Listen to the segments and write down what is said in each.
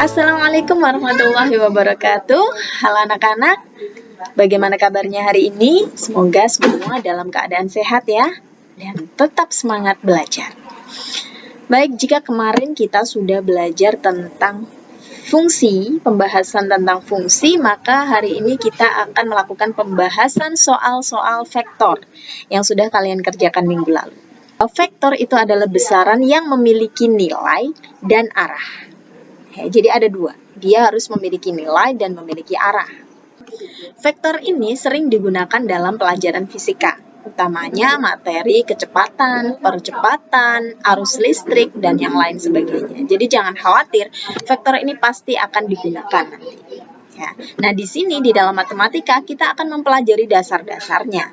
Assalamualaikum warahmatullahi wabarakatuh. Halo anak-anak, bagaimana kabarnya hari ini? Semoga semua dalam keadaan sehat ya, dan tetap semangat belajar. Baik, jika kemarin kita sudah belajar tentang pembahasan tentang fungsi, maka hari ini kita akan melakukan pembahasan soal-soal vektor yang sudah kalian kerjakan minggu lalu. Vektor itu adalah besaran yang memiliki nilai dan arah. Jadi ada dua, dia harus memiliki nilai dan memiliki arah. Vektor ini sering digunakan dalam pelajaran fisika, utamanya materi kecepatan, percepatan, arus listrik, dan yang lain sebagainya. Jadi jangan khawatir, vektor ini pasti akan digunakan nanti. Ya. Nah, di sini di dalam matematika kita akan mempelajari dasar-dasarnya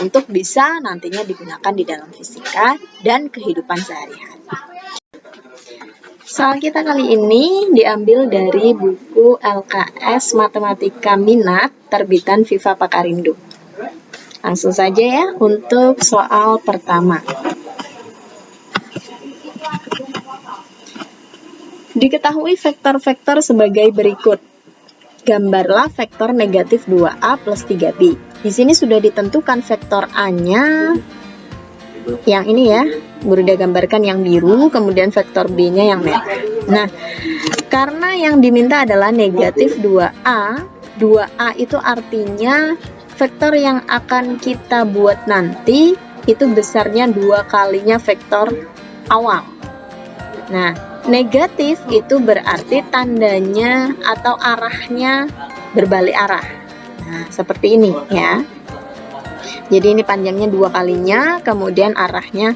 untuk bisa nantinya digunakan di dalam fisika dan kehidupan sehari-hari. Soal kita kali ini diambil dari buku LKS Matematika Minat terbitan Viva Pakarindo. Langsung saja ya untuk soal pertama. Diketahui vektor-vektor sebagai berikut. Gambarlah vektor negatif 2A plus 3B. Di sini sudah ditentukan vektor A-nya yang ini ya, Burada gambarkan yang biru, kemudian vektor B-nya yang merah. Nah, karena yang diminta adalah negatif 2A, 2A itu artinya vektor yang akan kita buat nanti itu besarnya 2 kalinya vektor awal. Nah, negatif itu berarti tandanya atau arahnya berbalik arah. Nah, seperti ini ya. Jadi ini panjangnya 2 kalinya, kemudian arahnya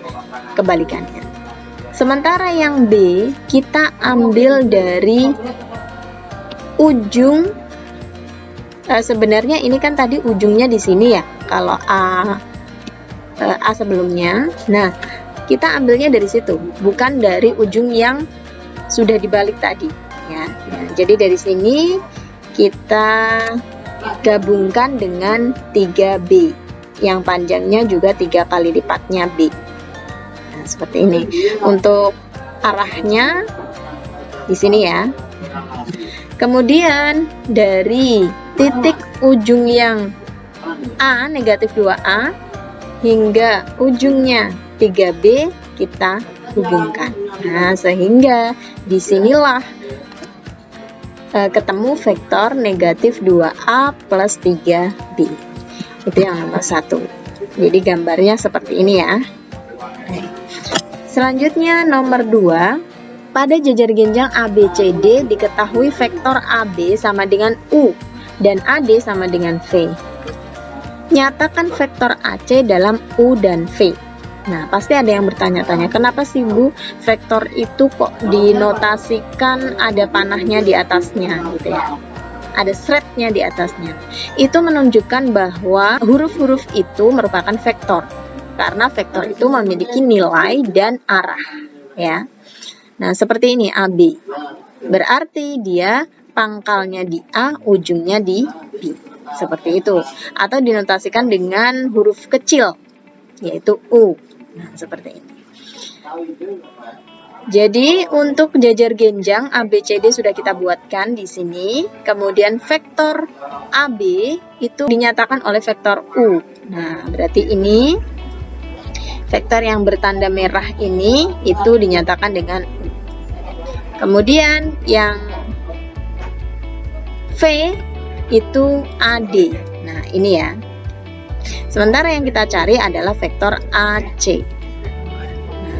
kebalikannya. Sementara yang B, kita ambil dari ujung, sebenarnya ini kan tadi ujungnya di sini ya, kalau A sebelumnya. Nah, kita ambilnya dari situ, bukan dari ujung yang sudah dibalik tadi. Ya. Nah, jadi dari sini kita gabungkan dengan 3B. Yang panjangnya juga 3 kali lipatnya B. Nah, seperti ini. Untuk arahnya di sini ya. Kemudian dari titik ujung yang A, negatif 2A, hingga ujungnya 3B kita hubungkan. Nah, sehingga disinilah ketemu vektor negatif 2A plus 3B. Itu yang nomor 1. Jadi gambarnya seperti ini ya. Selanjutnya nomor 2. Pada jajar genjang ABCD diketahui vektor AB sama dengan U dan AD sama dengan V. Nyatakan vektor AC dalam U dan V. Nah, pasti ada yang bertanya-tanya, kenapa sih Bu vektor itu kok dinotasikan ada panahnya di atasnya gitu ya. Ada thread-nya di atasnya. Itu menunjukkan bahwa huruf-huruf itu merupakan vektor. Karena vektor itu memiliki nilai dan arah, ya. Nah, seperti ini AB. Berarti dia pangkalnya di A, ujungnya di B. Seperti itu. Atau dinotasikan dengan huruf kecil, yaitu U. Nah, seperti ini. Jadi untuk jajar genjang ABCD sudah kita buatkan di sini. Kemudian vektor AB itu dinyatakan oleh vektor U. Nah, berarti ini vektor yang bertanda merah ini itu dinyatakan dengan U. Kemudian yang V itu AD. Nah, ini ya. Sementara yang kita cari adalah vektor AC.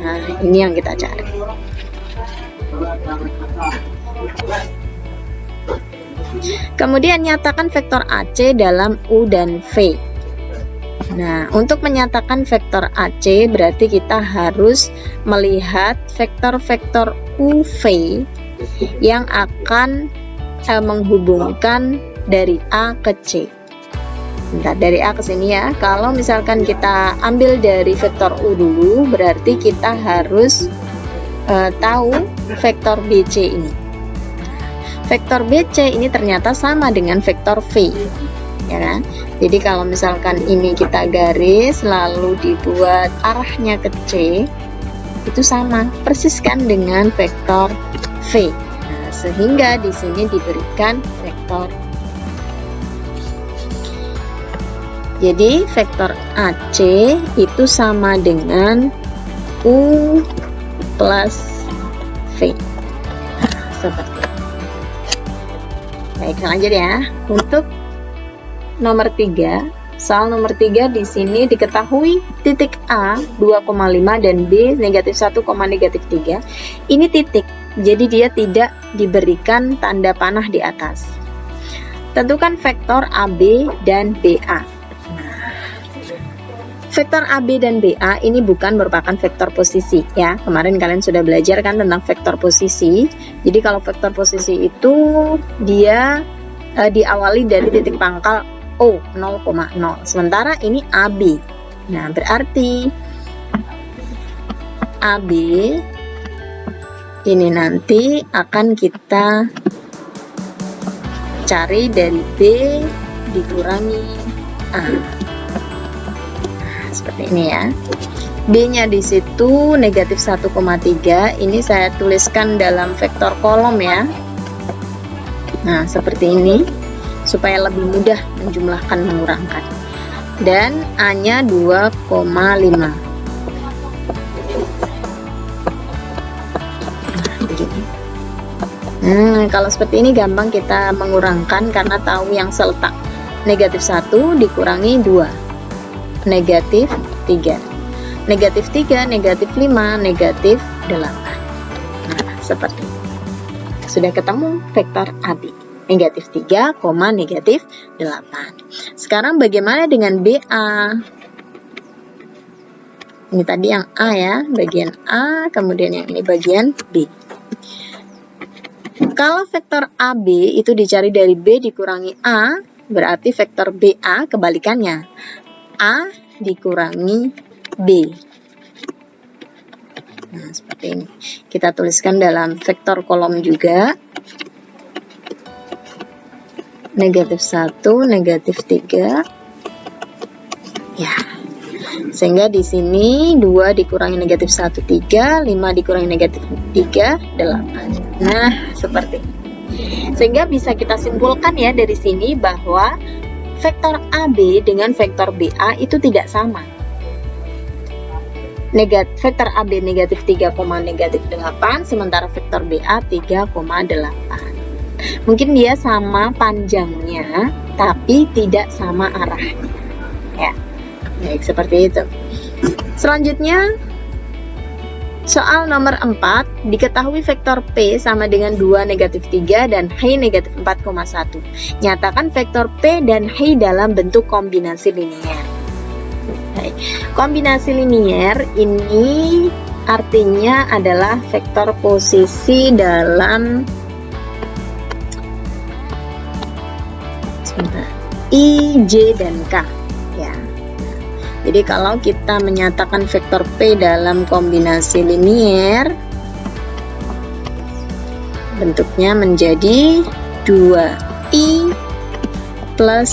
Nah, ini yang kita cari. Kemudian nyatakan vektor AC dalam U dan V. Nah, untuk menyatakan vektor AC berarti kita harus melihat vektor-vektor UV yang akan menghubungkan dari A ke C. Bentar, dari A ke sini ya. Kalau misalkan kita ambil dari vektor U dulu, berarti kita harus tahu vektor BC ini. Vektor BC ini ternyata sama dengan vektor V, ya kan? Jadi kalau misalkan ini kita garis lalu dibuat arahnya ke C, itu sama, persis kan dengan vektor V. Nah, sehingga di sini diberikan vektor. Jadi vektor AC itu sama dengan U plus V. Seperti itu. Baik, lanjut ya. Untuk nomor 3, soal nomor 3 di sini diketahui titik A 2,5 dan B negatif 1, negatif 3. Ini titik, jadi dia tidak diberikan tanda panah di atas. Tentukan vektor AB dan BA. Vektor AB dan BA ini bukan merupakan vektor posisi ya. Kemarin kalian sudah belajar kan tentang vektor posisi. Jadi kalau vektor posisi itu dia diawali dari titik pangkal O 0,0. Sementara ini AB. Nah, berarti AB ini nanti akan kita cari dari B dikurangi A. Seperti ini ya. B-nya di situ negatif 1,3. Ini saya tuliskan dalam vektor kolom ya. Nah, seperti ini supaya lebih mudah menjumlahkan mengurangkan. Dan A-nya 2,5. Kalau seperti ini gampang kita mengurangkan karena tahu yang seletak. Negatif 1 dikurangi 2. Negatif 3, negatif 3, negatif 5, negatif 8. Nah, seperti itu. Sudah ketemu vektor AB. Negatif 3, negatif 8. Sekarang bagaimana dengan BA? Ini tadi yang A ya, bagian A, kemudian yang ini bagian B. Kalau vektor AB itu dicari dari B dikurangi A, berarti vektor BA kebalikannya. A dikurangi B. Nah, seperti ini. Kita tuliskan dalam vektor kolom juga. Negatif 1, negatif 3. Ya. Sehingga di sini 2 dikurangi negatif 1, 3. 5 dikurangi negatif 3, 8. Nah, seperti ini. Sehingga bisa kita simpulkan ya dari sini bahwa vektor AB dengan vektor BA itu tidak sama. Vektor AB negatif 3, negatif 8, sementara vektor BA 3,8. Mungkin dia sama panjangnya, tapi tidak sama arahnya. Ya, baik seperti itu. Selanjutnya, soal nomor 4, diketahui vektor P sama dengan 2, negatif 3, dan H negatif 4,1. Nyatakan vektor P dan H dalam bentuk kombinasi linier. Baik. Kombinasi linier ini artinya adalah vektor posisi dalam I, J, dan K. Ya. Jadi kalau kita menyatakan vektor P dalam kombinasi linier, bentuknya menjadi 2I plus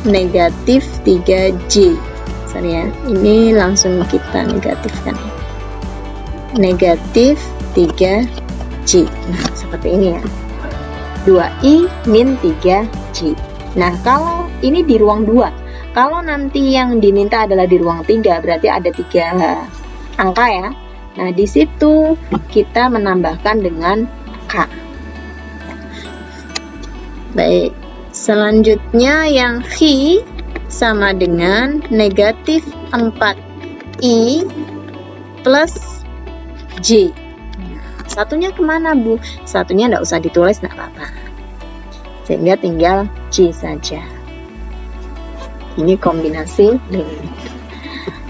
negatif 3J. Sorry ya, ini langsung kita negatifkan. Negatif 3J. Nah, seperti ini ya. 2I min 3J. Nah, kalau ini di ruang 2. Kalau nanti yang diminta adalah di ruang 3, berarti ada 3 angka ya. Nah, di situ kita menambahkan dengan K. Baik, selanjutnya yang H sama dengan negatif 4I plus J. Nah, satunya kemana Bu? Satunya nggak usah ditulis, nggak apa-apa. Sehingga tinggal J saja. Ini kombinasi linier.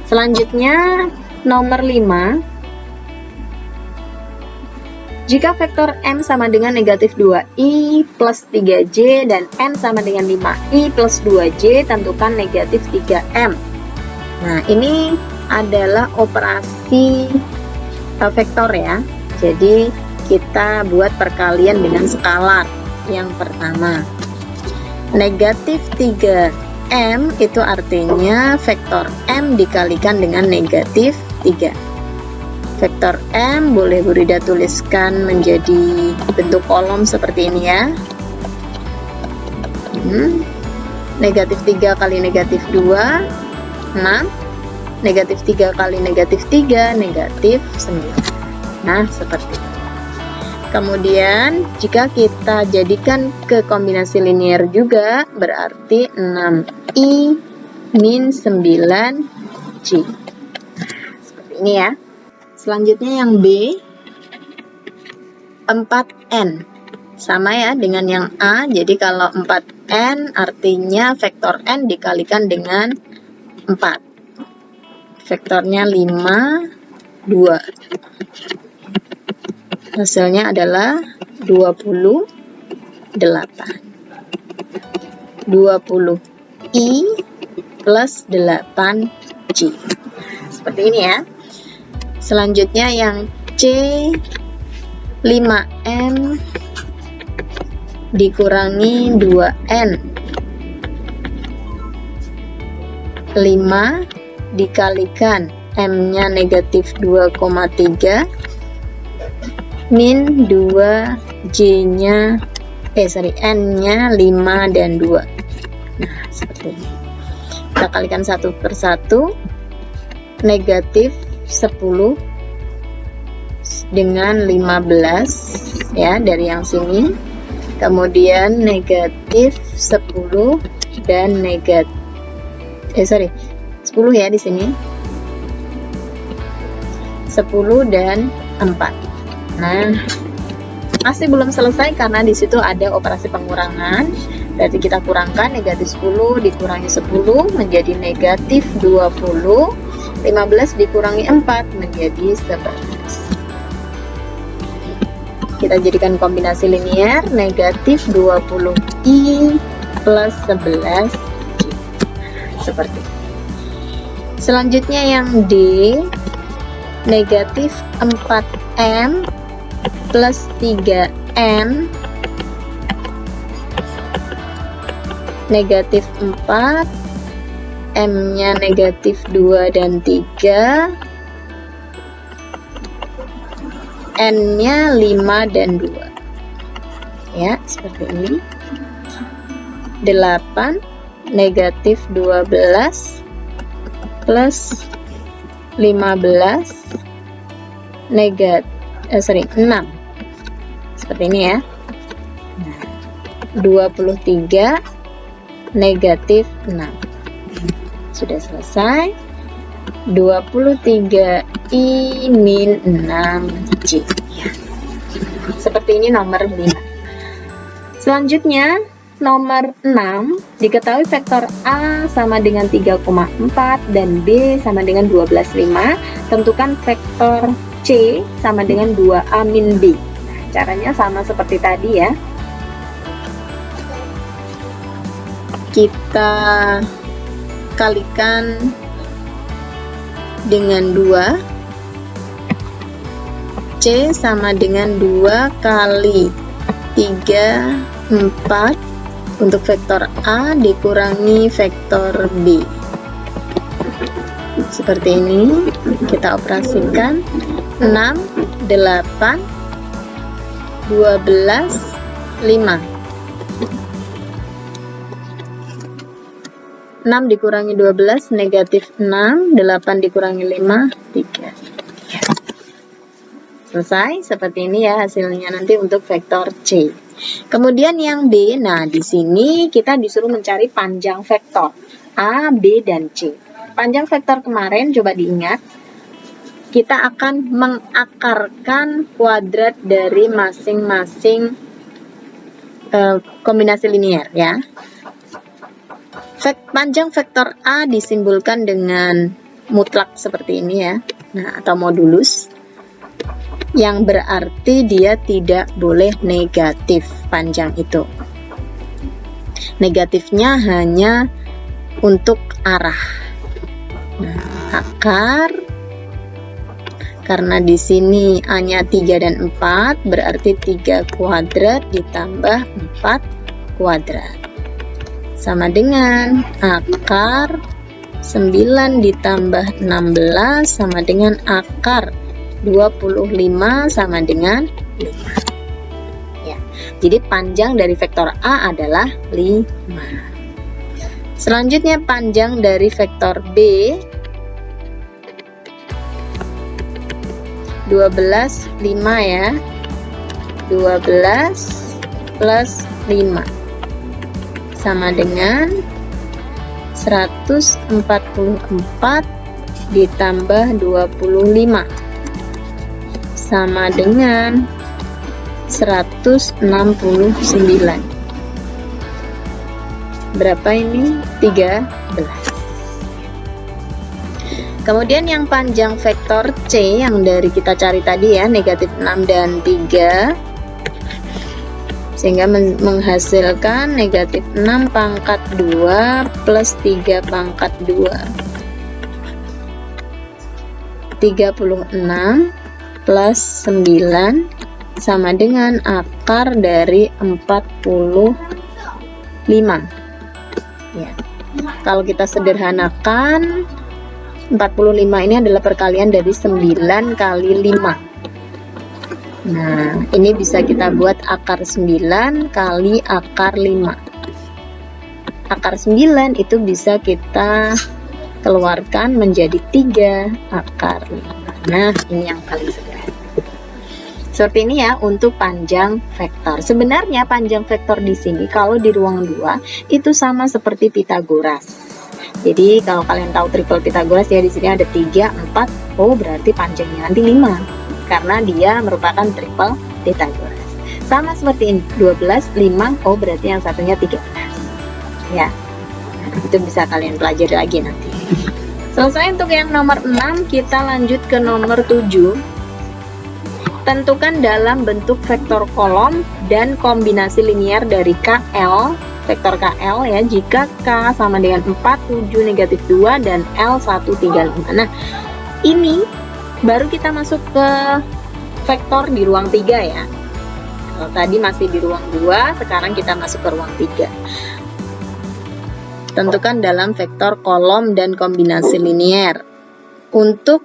Selanjutnya nomor 5. Jika vektor M sama dengan negatif 2I plus 3J dan N sama dengan 5I plus 2J, tentukan negatif 3M. Nah, ini adalah operasi vektor ya. Jadi kita buat perkalian dengan skalar. Yang pertama, negatif 3M itu artinya vektor M dikalikan dengan negatif 3. Vektor M boleh Bu Rida tuliskan menjadi bentuk kolom seperti ini ya. Negatif 3 kali negatif 2, 6. Negatif 3 kali negatif 3, negatif 9. Nah, seperti itu. Kemudian, jika kita jadikan ke kombinasi linear juga, berarti 6i min 9j. Seperti ini ya. Selanjutnya yang B, 4n. Sama ya dengan yang A, jadi kalau 4n artinya vektor n dikalikan dengan 4. Vektornya 5, 2. Hasilnya adalah 28. 20i plus 8j. Seperti ini ya. Selanjutnya yang C, 5m dikurangi 2n. 5 dikalikan m-nya negatif 2,3 min 2j-nya n-nya 5 dan 2. Nah, seperti ini. Kita kalikan satu per satu. Negatif 10 dengan 15 ya dari yang sini. Kemudian negatif 10 dan negatif 10 ya di sini. 10 dan 4. Nah, masih belum selesai karena di situ ada operasi pengurangan. Berarti kita kurangkan negatif 10 dikurangi 10 menjadi negatif 20. 15 dikurangi 4 menjadi 11. Kita jadikan kombinasi linear, negatif 20i plus 11. Seperti itu. Selanjutnya yang D, negatif 4m plus 3n, negatif 4, m-nya negatif 2 dan 3, n-nya 5 dan 2. Ya, seperti ini. 8 negatif 12 plus 15 6. Seperti ini ya. 23 negatif 6. Sudah selesai. 23i min 6j. Seperti ini nomor 5. Selanjutnya nomor 6, diketahui vektor A sama dengan 3,4 dan B sama dengan 12,5. Tentukan vektor C sama dengan 2A min B. Nah, caranya sama seperti tadi ya. Kita kalikan dengan 2. C sama dengan 2 kali 3, 4 untuk vektor A dikurangi vektor B. Seperti ini. Kita operasikan 6, 8, 12, 5. 6 dikurangi 12 negatif 6, 8 dikurangi 5 3. Selesai. Seperti ini ya hasilnya nanti untuk vektor C. Kemudian yang B, nah di sini kita disuruh mencari panjang vektor A, B, dan C. Panjang vektor kemarin coba diingat, kita akan mengakarkan kuadrat dari masing-masing kombinasi linear ya. Panjang vektor A disimbolkan dengan mutlak seperti ini ya, nah atau modulus, yang berarti dia tidak boleh negatif panjang itu. Negatifnya hanya untuk arah. Nah, akar, karena di sini A-nya 3 dan 4, berarti 3 kuadrat ditambah 4 kuadrat. Sama dengan akar 9 ditambah 16 sama dengan akar 25 sama dengan 5. Ya. Jadi panjang dari vektor A adalah 5. Selanjutnya panjang dari vektor B 12, 5 ya. 12 plus 5 sama dengan 144 ditambah 25 sama dengan 169. Berapa ini? 13. Kemudian yang panjang vektor C yang dari kita cari tadi ya, negatif 6 dan 3, sehingga menghasilkan negatif 6 pangkat 2 plus 3 pangkat 2. 36 plus 9 sama dengan akar dari 45. Ya. Kalau kita sederhanakan, 45 ini adalah perkalian dari 9 kali 5. Nah, ini bisa kita buat akar 9 kali akar 5. Akar 9 itu bisa kita keluarkan menjadi 3 akar 5. Nah, ini yang paling sederhana. Seperti ini ya untuk panjang vektor. Sebenarnya panjang vektor di sini kalau di ruang 2 itu sama seperti Pitagoras. Jadi kalau kalian tahu triple Pitagoras ya, di sini ada 3, 4, oh berarti panjangnya nanti 5 karena dia merupakan triple Pitagoras. Sama seperti ini, 12, 5, oh berarti yang satunya 13. Ya. Itu bisa kalian pelajari lagi nanti. Selesai untuk yang nomor 6, kita lanjut ke nomor 7. Tentukan dalam bentuk vektor kolom dan kombinasi linear dari KL, vektor KL ya, jika K sama dengan 4, 7, negatif 2, dan L 1, 3, 5. Nah, ini baru kita masuk ke vektor di ruang 3 ya. Kalau tadi masih di ruang 2, sekarang kita masuk ke ruang 3. Tentukan dalam vektor kolom dan kombinasi linear. Untuk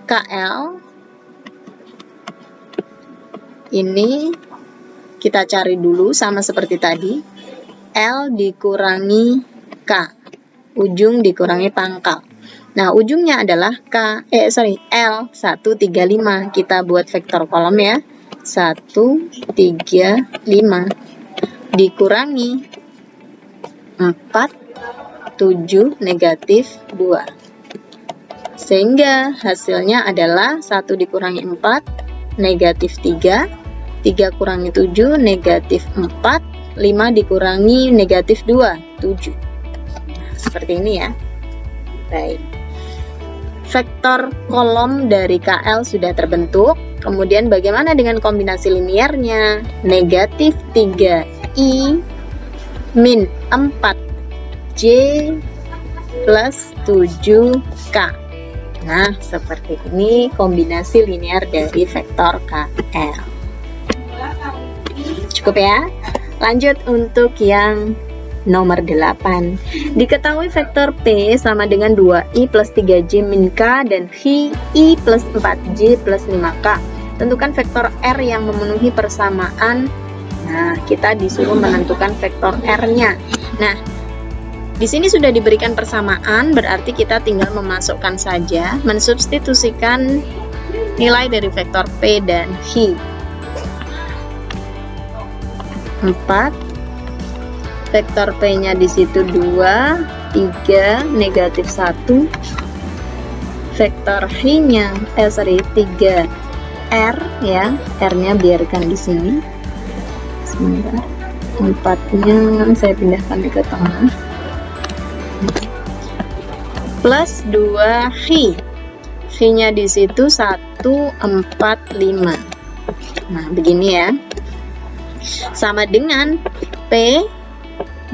KL ini kita cari dulu sama seperti tadi, L dikurangi K, ujung dikurangi pangkal. Nah, ujungnya adalah L 135. Kita buat vektor kolom ya, 135 dikurangi 4, 7, negatif 2. Sehingga hasilnya adalah 1 dikurangi 4, negatif 3, 3 kurangi 7, negatif 4, 5 dikurangi negatif 2, 7. Seperti ini ya. Baik. Vektor kolom dari KL sudah terbentuk. Kemudian bagaimana dengan kombinasi linearnya? Negatif 3I min 4J plus 7K. Nah, seperti ini kombinasi linear dari vektor KL. Cukup ya? Lanjut untuk yang nomor 8. Diketahui vektor P sama dengan 2I plus 3J min K dan I plus 4J plus 5K. Tentukan vektor R yang memenuhi persamaan. Nah, kita disuruh menentukan vektor R-nya. Nah, di sini sudah diberikan persamaan, berarti kita tinggal memasukkan saja, mensubstitusikan nilai dari vektor P dan I. 4, vektor P-nya di situ 2, 3, negatif 1, vektor I-nya 3 R ya, R-nya biarkan di sini. Sebentar, 4-nya saya pindahkan ke tengah. Plus 2 I. I-nya di situ 1, 4, 5. Nah, begini ya. Sama dengan P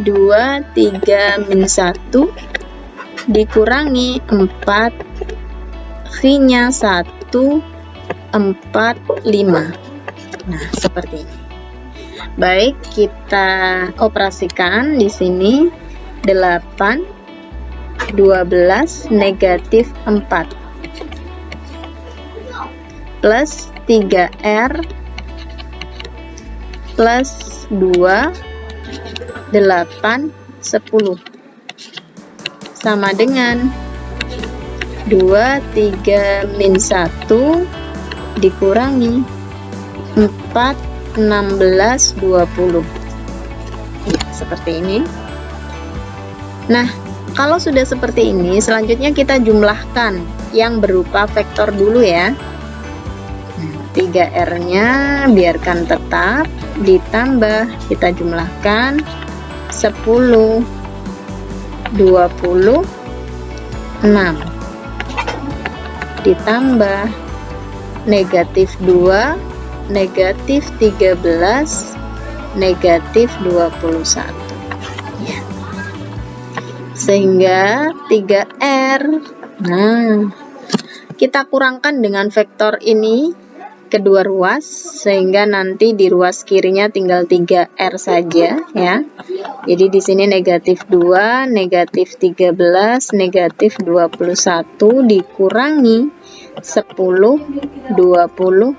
2, 3, min 1 dikurangi 4, I-nya 1, 4, 5. Nah, seperti ini. Baik, kita operasikan di sini 8, 12, negatif 4. plus 3R plus 2, 8, 10 sama dengan 2, 3, min 1 dikurangi 4, 16, 20. Seperti ini. Nah, kalau sudah seperti ini, selanjutnya kita jumlahkan yang berupa vektor dulu ya. 3R-nya biarkan tetap, ditambah kita jumlahkan 10, 26, ditambah negatif 2, negatif 13, negatif 21 ya. Sehingga 3R. Nah, kita kurangkan dengan vektor ini kedua ruas, sehingga nanti di ruas kirinya tinggal 3R saja ya. Jadi di sini negatif 2, negatif 13, negatif 21 dikurangi 10, 26,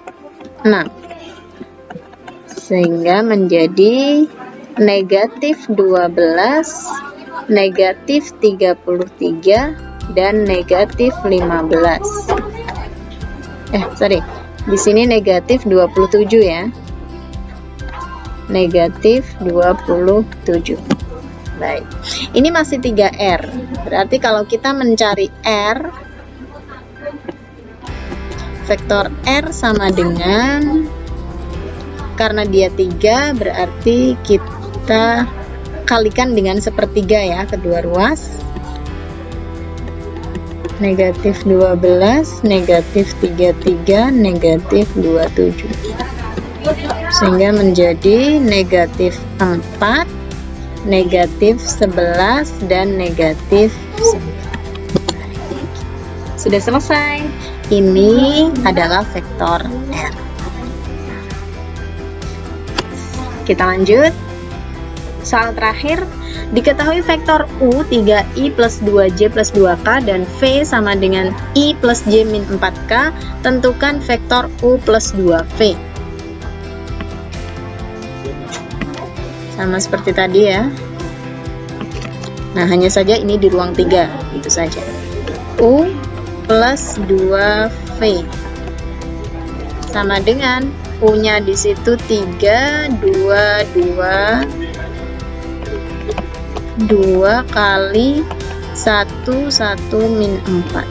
sehingga menjadi negatif 12, negatif 33, dan negatif 15. Di sini negatif 27 ya. Negatif 27. Baik. Ini masih 3R. Berarti kalau kita mencari R, vektor R sama dengan, karena dia 3, berarti kita kalikan dengan sepertiga ya kedua ruas. Negatif 12, negatif 33, negatif 27, sehingga menjadi negatif 4, negatif 11, dan negatif 9. Sudah selesai. Ini adalah vektor R. Kita lanjut. Soal terakhir, diketahui vektor U 3I plus 2J plus 2K dan V sama dengan I plus J min 4K. Tentukan vektor U plus 2V. Sama seperti tadi ya. Nah, hanya saja ini di ruang 3, itu saja. U plus 2V sama dengan U-nya di situ 3, 2, 2 kali 1, 1 min 4.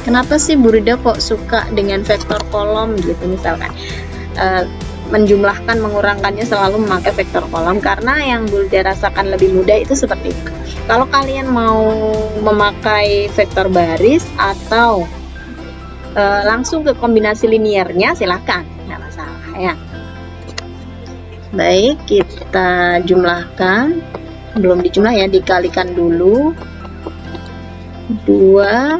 Kenapa sih Bu Rida kok suka dengan vektor kolom gitu misalkan? Menjumlahkan, mengurangkannya selalu memakai vektor kolom, karena yang Bu Rida rasakan lebih mudah itu seperti itu. Kalau kalian mau memakai vektor baris atau langsung ke kombinasi linearnya, silahkan, nggak masalah ya. Baik, kita jumlahkan. Belum dijumlah ya, dikalikan dulu. 2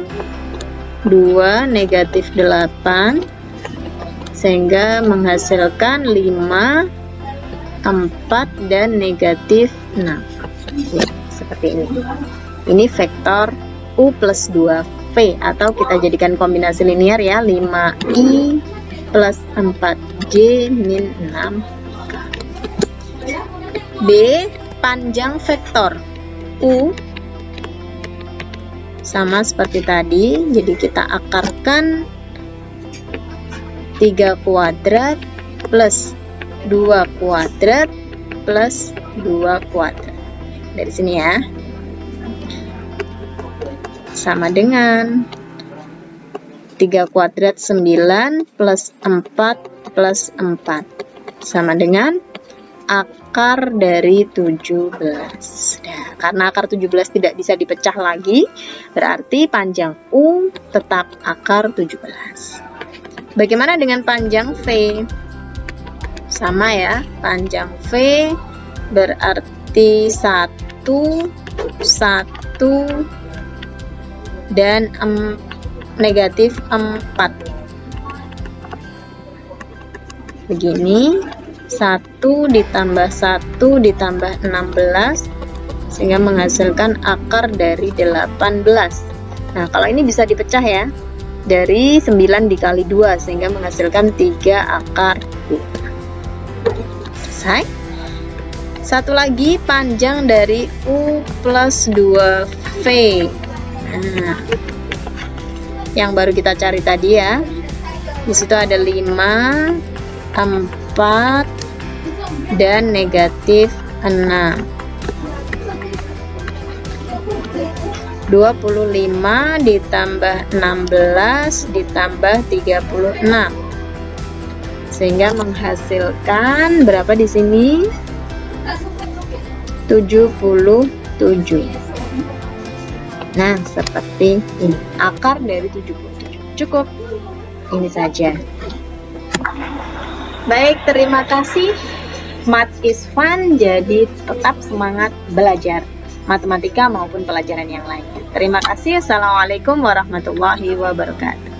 negatif 8, sehingga menghasilkan 5, 4, dan negatif 6 ya, seperti ini. Ini vektor U plus 2V, atau kita jadikan kombinasi linear ya, 5I plus 4J min 6K. B. Panjang vektor U sama seperti tadi, jadi kita akarkan 3 kuadrat plus 2 kuadrat plus 2 kuadrat. Dari sini ya, sama dengan 3 kuadrat 9 plus 4 plus 4 sama dengan akar dari 17. Nah, karena akar 17 tidak bisa dipecah lagi, berarti panjang U tetap akar 17. Bagaimana dengan panjang V? Sama ya, panjang V berarti 1, 1, dan negatif 4. Begini. 1 ditambah 1 ditambah 16, sehingga menghasilkan akar dari 18. Nah, kalau ini bisa dipecah ya. dari 9 dikali 2 sehingga menghasilkan 3 akar 2. Selesai. Satu lagi, panjang dari U plus 2V. Nah, yang baru kita cari tadi ya. Di situ ada 5, 4, dan negatif 6. 25 ditambah 16 ditambah 36. Sehingga menghasilkan berapa di sini? 77. Nah, seperti ini. Akar dari 77. Cukup. Ini saja. Baik, terima kasih. Math is fun, jadi tetap semangat belajar matematika maupun pelajaran yang lainnya. Terima kasih. Assalamualaikum warahmatullahi wabarakatuh.